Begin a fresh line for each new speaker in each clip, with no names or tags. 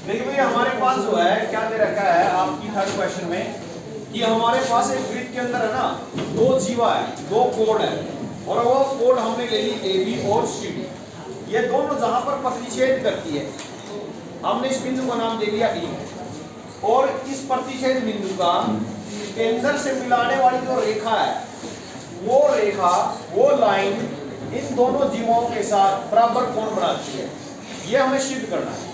देखिए भैया हमारे पास जो है क्या दे रखा है आपकी थर्ड क्वेश्चन में कि हमारे पास एक वृत्त के अंदर है ना दो जीवा है, दो कोण है और वो कोण हमने ले ली ए बी और सी डी। ये दोनों जहां पर प्रतिच्छेद करती है हमने इस बिंदु का नाम दे दिया ई और इस प्रतिच्छेद बिंदु का केंद्र से मिलाने वाली जो रेखा है वो लाइन इन दोनों जीवों के साथ बराबर कोण बनाती है। ये हमें सिद्ध करना है।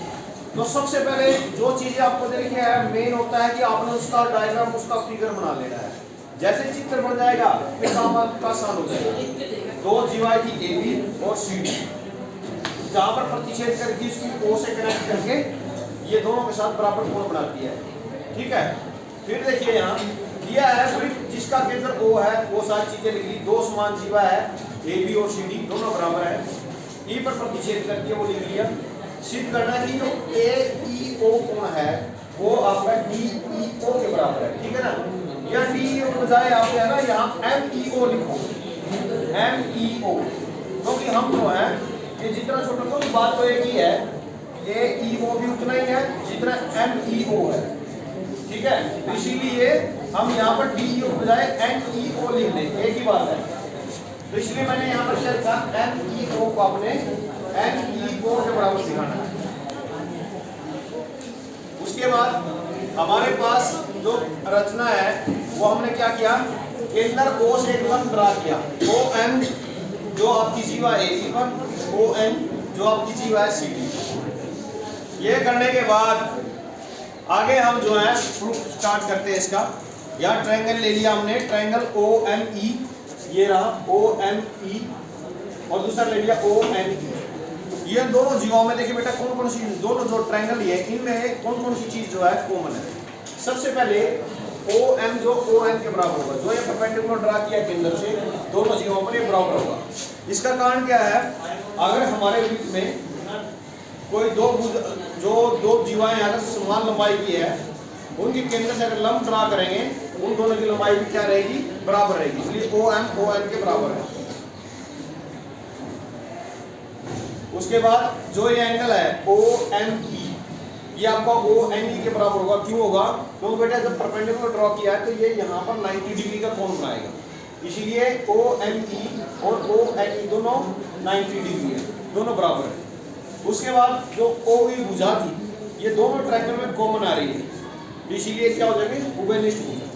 तो सबसे पहले जो चीजें आपको देखिए है मेन होता है कि आपने उसका डायग्राम उसका फिगर बना लेना है। जैसे चित्र बन जाएगा फिर काम आपका आसान हो जाएगा। दो जीवाएं थी ए बी और सी डी जहां पर प्रतिच्छेद करके इसकी ओ से कनेक्ट करके ये दोनों के साथ बराबर कोण बनाती है। ठीक है, फिर देखिए यहाँ दिया है वृत्त जिसका केंद्र ओ है, वो सारी चीजें लिख ली। दो समान जीवा है ए बी और सी डी दोनों बराबर है, ई पर प्रतिच्छेद करके वो लिख लिया। सिद्ध करना है कि जो ए ई ओ कोण है वो आपका डी ई ओ के बराबर है। ठीक है ना, या डी ई ओ के बजाय आप है ना यहाँ एम ई ओ लिखो, एम ई ओ, क्योंकि हम जो है ये जितना छोटा तो बात तो एक ही है, ए ई ओ भी उतना ही है जितना एम ई ओ है। ठीक है, इसीलिए हम यहाँ पर डी ई ओ के बजाय एम ई ओ लिख लें, एक ही बात है। तो इसलिए मैंने यहाँ पर क्या लिखा एम ई ओ को आपने एम ई ओ के बराबर दिखाना है। उसके बाद हमारे पास जो रचना है वो हमने क्या किया, केंद्र ओ से एक लंब ड्रा किया, ओ एम जो आपकी जीवा ए बी पर, ओ एन जो आपकी जीवा है सी डी। ये करने के बाद आगे हम जो है प्रूफ स्टार्ट करते हैं इसका। यहाँ ट्रायंगल ले लिया हमने, ट्रायंगल ओ एम ई, ये रहा ओ एम ई और दूसरा ले लिया ओ एन ई। ये दोनों जीवों में देखिए बेटा कौन कौन सी दोनों जो ट्रायंगल है इनमें कौन कौन सी चीज जो है कॉमन है। सबसे पहले ओ एम जो ओ एन के बराबर होगा, जो ये परपेंडिकुलर ड्रा किया केंद्र से दोनों जीवों पर ये बराबर होगा। इसका कारण क्या है, अगर हमारे वृत्त में कोई दो जीवाएं अगर समान लंबाई की है उनके केंद्र से अगर लंब ड्रा करेंगे उन दोनों की लंबाई भी क्या रहेगी, बराबर रहेगी। इसलिए ओ एन के बराबर है। उसके बाद जो ये एंगल है ओ एम ई, ये आपका ओ एन ई के बराबर होगा। क्यों होगा, क्योंकि बेटा जब परपेंडिकुलर ड्रॉ किया है तो ये यहाँ पर 90 डिग्री का कोण बनाएगा, इसीलिए ओ एम ई और ओ एन ई दोनों 90 डिग्री है, दोनों बराबर है। उसके बाद जो ओ ई भुजा थी ये दोनों ट्रायंगल में कॉमन आ रही है, इसीलिए क्या हो जाएगी, उभयनिष्ठ भुजा।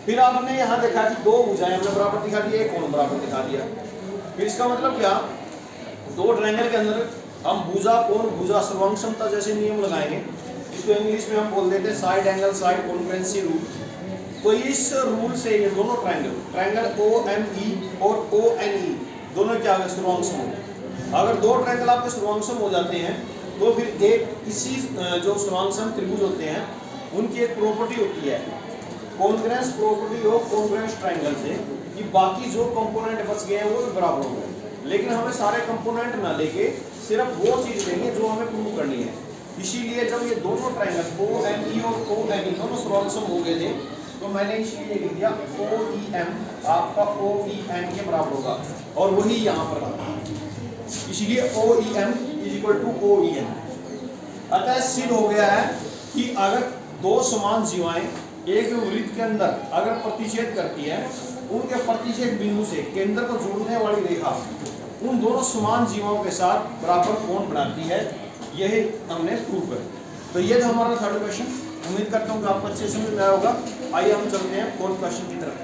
फिर आपने यहाँ देखा कि दो भुजाएं हमने बराबर दिखा दिया, एक कोण बराबर दिखा दिया। फिर इसका मतलब क्या, दो ट्रायंगल के अंदर हम भुजा कोण भुजा सर्वांग जैसे नियम लगाएंगे, इसको इंग्लिश में हम बोल देते हैं साइड एंगल साइड कॉन्फ्रेंसी रूल। तो इस रूल से ये दोनों ट्रायंगल ओ एम ई और ओ एन ई दोनों क्या हो गए, सर्वांग हो। अगर दो ट्रायंगल आपके सर्वांग हो जाते हैं तो फिर एक इसी जो सर्वांग त्रिभुज होते हैं उनकी एक प्रॉपर्टी होती है congruence property of congruence triangle से, कि बाकी जो कंपोनेंट बच गए हैं वो भी बराबर हो गए। लेकिन हमें सारे कंपोनेंट ना लेके सिर्फ वो चीज लेंगे जो हमें प्रूव करनी है। इसीलिए जब ये दोनों ट्रायंगल ओ एम ई और ओ एन ई दोनों सर्वांग हो गए थे तो मैंने इसलिए लिख दिया ओ ई एम आपका ओ ई एन के बराबर होगा, और वही यहाँ पर आता है, इसलिए O E M is equal to O E N. अतः सिद्ध हो गया है कि अगर दो समान जीवाएं एक वृत्त के अंदर अगर प्रतिच्छेद करती है, उनके प्रतिच्छेद बिंदु से केंद्र को जोड़ने वाली रेखा उन दोनों समान जीवों के साथ बराबर कोण बनाती है। यही हमने प्रूव कर। तो ये था हमारा थर्ड क्वेश्चन। उम्मीद करता हूँ कि आपको अच्छे से समझ में आया होगा। आइए हम चलते हैं फोर्थ क्वेश्चन की तरफ।